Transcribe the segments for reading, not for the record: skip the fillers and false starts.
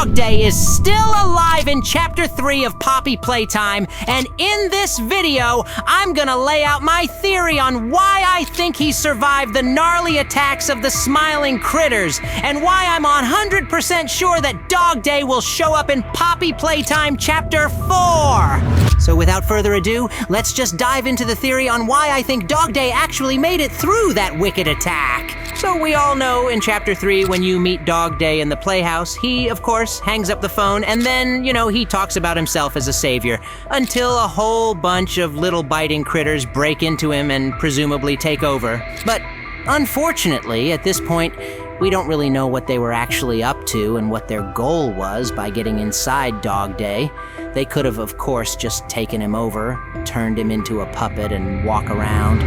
DogDay is still alive in Chapter 3 of Poppy Playtime, and in this video, I'm gonna lay out my theory on why I think he survived the gnarly attacks of the smiling critters, and why I'm 100% sure that DogDay will show up in Poppy Playtime Chapter 4. So without further ado, let's just dive into the theory on why I think DogDay actually made it through that wicked attack. So we all know in Chapter 3, when you meet DogDay in the playhouse, he, of course, hangs up the phone, and then, he talks about himself as a savior, until a whole bunch of little biting critters break into him and presumably take over. But unfortunately, at this point, we don't really know what they were actually up to and what their goal was by getting inside DogDay. They could have, of course, just taken him over, turned him into a puppet and walk around.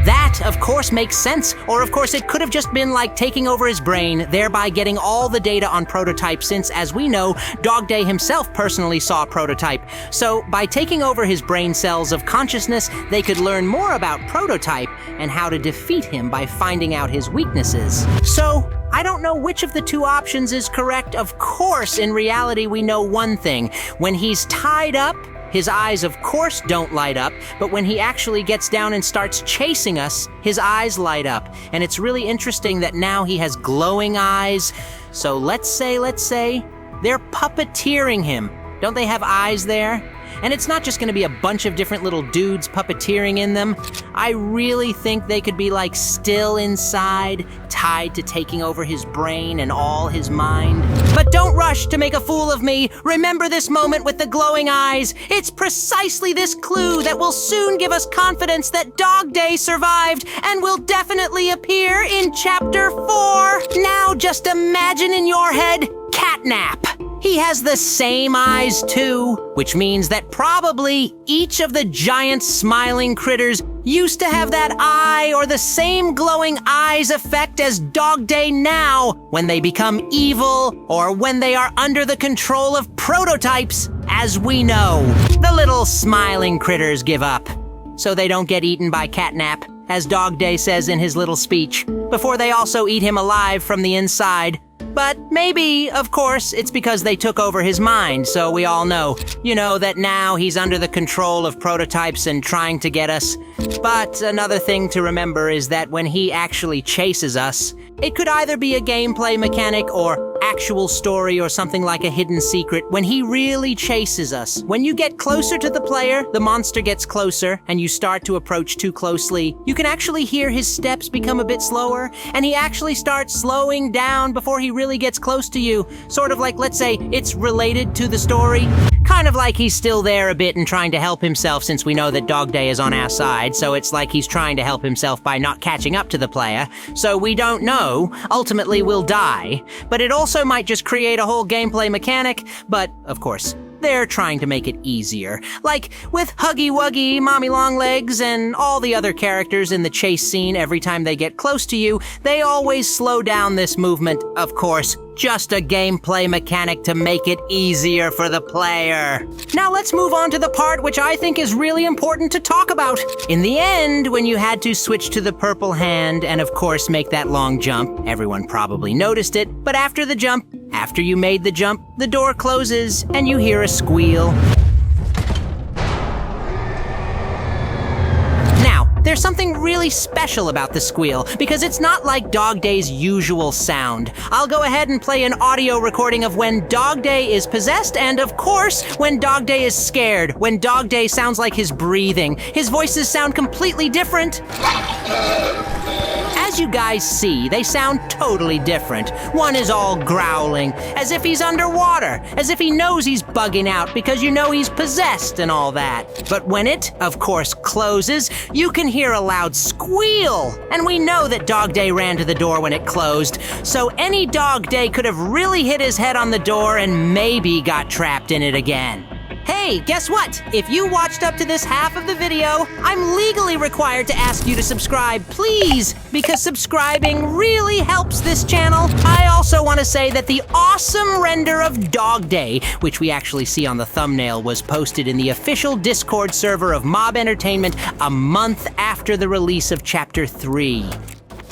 That, of course, makes sense. Or, of course, it could have just been like taking over his brain, thereby getting all the data on Prototype since, as we know, DogDay himself personally saw Prototype. So, by taking over his brain cells of consciousness, they could learn more about Prototype and how to defeat him by finding out his weaknesses. So, I don't know which of the two options is correct. Of course, in reality, we know one thing. When he's tied up, his eyes, of course, don't light up, but when he actually gets down and starts chasing us, his eyes light up. And it's really interesting that now he has glowing eyes. So let's say they're puppeteering him. Don't they have eyes there? And it's not just gonna be a bunch of different little dudes puppeteering in them. I really think they could be like still inside, tied to taking over his brain and all his mind. But don't rush to make a fool of me. Remember this moment with the glowing eyes. It's precisely this clue that will soon give us confidence that DogDay survived and will definitely appear in Chapter 4. Now just imagine in your head, catnap. He has the same eyes too, which means that probably each of the giant smiling critters used to have that eye or the same glowing eyes effect as DogDay now when they become evil or when they are under the control of prototypes, as we know. The little smiling critters give up, so they don't get eaten by catnap, as DogDay says in his little speech, before they also eat him alive from the inside. But maybe, of course, it's because they took over his mind, so we all know. That now he's under the control of prototypes and trying to get us. But another thing to remember is that when he actually chases us, it could either be a gameplay mechanic or actual story or something like a hidden secret. When he really chases us, when you get closer to the player, the monster gets closer, and you start to approach too closely, you can actually hear his steps become a bit slower, and he actually starts slowing down before he really gets close to you. Sort of like, let's say, it's related to the story. Kind of like he's still there a bit and trying to help himself, since we know that DogDay is on our side, so it's like he's trying to help himself by not catching up to the player. So we don't know. Ultimately, we'll die. But it also might just create a whole gameplay mechanic, but, of course, they're trying to make it easier. Like with Huggy Wuggy, Mommy Longlegs, and all the other characters in the chase scene, every time they get close to you, they always slow down this movement, of course. Just a gameplay mechanic to make it easier for the player. Now let's move on to the part which I think is really important to talk about. In the end, when you had to switch to the purple hand and of course make that long jump, everyone probably noticed it, but after the jump, after you made the jump, the door closes and you hear a squeal. There's something really special about the squeal, because it's not like DogDay's usual sound. I'll go ahead and play an audio recording of when DogDay is possessed, and of course, when DogDay is scared. When DogDay sounds like his breathing. His voices sound completely different. As you guys see, they sound totally different. One is all growling, as if he's underwater, as if he knows he's bugging out because he's possessed and all that. But when it, of course, closes, you can hear a loud squeal. And we know that DogDay ran to the door when it closed, so any DogDay could have really hit his head on the door and maybe got trapped in it again. Hey, guess what? If you watched up to this half of the video, I'm legally required to ask you to subscribe, please, because subscribing really helps this channel. I also want to say that the awesome render of DogDay, which we actually see on the thumbnail, was posted in the official Discord server of Mob Entertainment a month after the release of Chapter 3.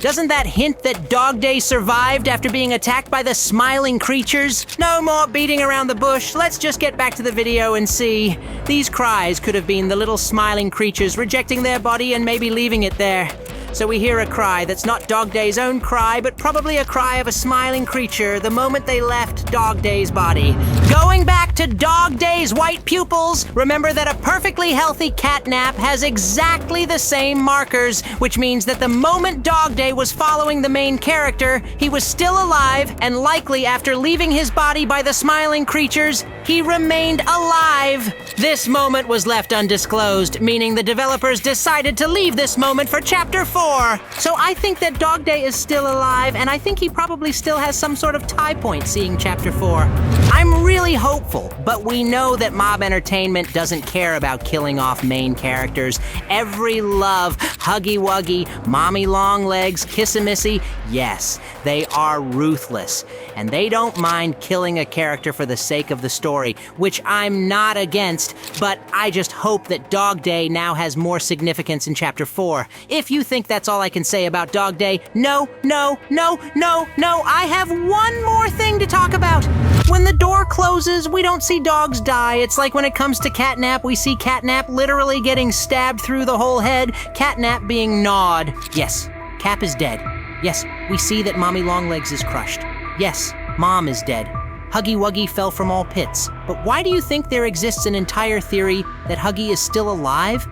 Doesn't that hint that DogDay survived after being attacked by the smiling creatures? No more beating around the bush. Let's just get back to the video and see. These cries could have been the little smiling creatures rejecting their body and maybe leaving it there. So we hear a cry that's not DogDay's own cry, but probably a cry of a smiling creature the moment they left DogDay's body. Going back to DogDay's white pupils, remember that a perfectly healthy catnap has exactly the same markers, which means that the moment DogDay was following the main character, he was still alive, and likely after leaving his body by the smiling creatures, he remained alive. This moment was left undisclosed, meaning the developers decided to leave this moment for Chapter 4. So I think that DogDay is still alive, and I think he probably still has some sort of tie point seeing Chapter 4. I'm really hopeful, but we know that Mob Entertainment doesn't care about killing off main characters. Every love, Huggy Wuggy, Mommy Longlegs, Kissamissy, yes, they are ruthless. And they don't mind killing a character for the sake of the story, which I'm not against, but I just hope that DogDay now has more significance in Chapter 4. If you think that's all I can say about DogDay, no, I have one more thing to talk about. When the door closes, we don't see dogs die. It's like when it comes to Catnap, we see Catnap literally getting stabbed through the whole head, Catnap being gnawed. Yes, Cap is dead. Yes, we see that Mommy Longlegs is crushed. Yes, Mom is dead. Huggy Wuggy fell from all pits. But why do you think there exists an entire theory that Huggy is still alive?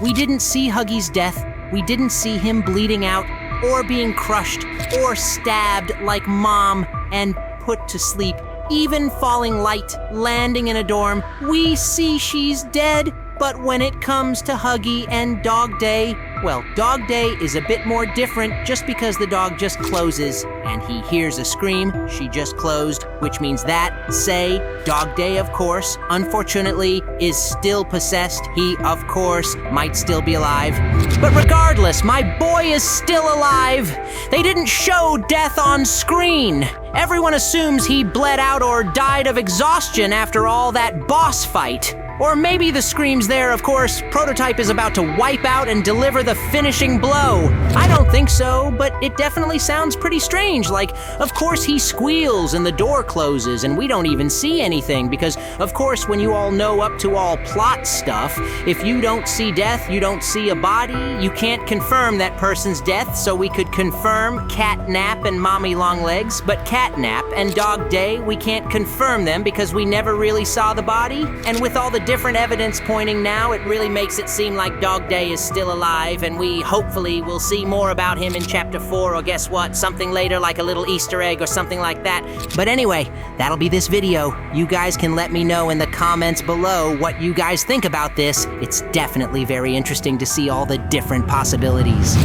We didn't see Huggy's death. We didn't see him bleeding out, or being crushed, or stabbed like Mom and put to sleep. Even falling light, landing in a dorm, we see she's dead. But when it comes to Huggy and DogDay, well, DogDay is a bit more different just because the dog just closes and he hears a scream, she just closed, which means that, say, DogDay, of course, unfortunately, is still possessed. He, of course, might still be alive. But regardless, my boy is still alive. They didn't show death on screen. Everyone assumes he bled out or died of exhaustion after all that boss fight. Or maybe the screams there, of course, Prototype is about to wipe out and deliver the finishing blow. I don't think so, but it definitely sounds pretty strange. Like, of course he squeals and the door closes and we don't even see anything because, of course, when you all know up to all plot stuff, if you don't see death, you don't see a body, you can't confirm that person's death, so we could confirm Catnap and Mommy Longlegs, but Catnap and DogDay, we can't confirm them because we never really saw the body, and with all the different evidence pointing now, it really makes it seem like DogDay is still alive, and we hopefully will see more about him in Chapter 4, or guess what, something later like a little Easter egg or something like that. But anyway, that'll be this video. You guys can let me know in the comments below what you guys think about this. It's definitely very interesting to see all the different possibilities.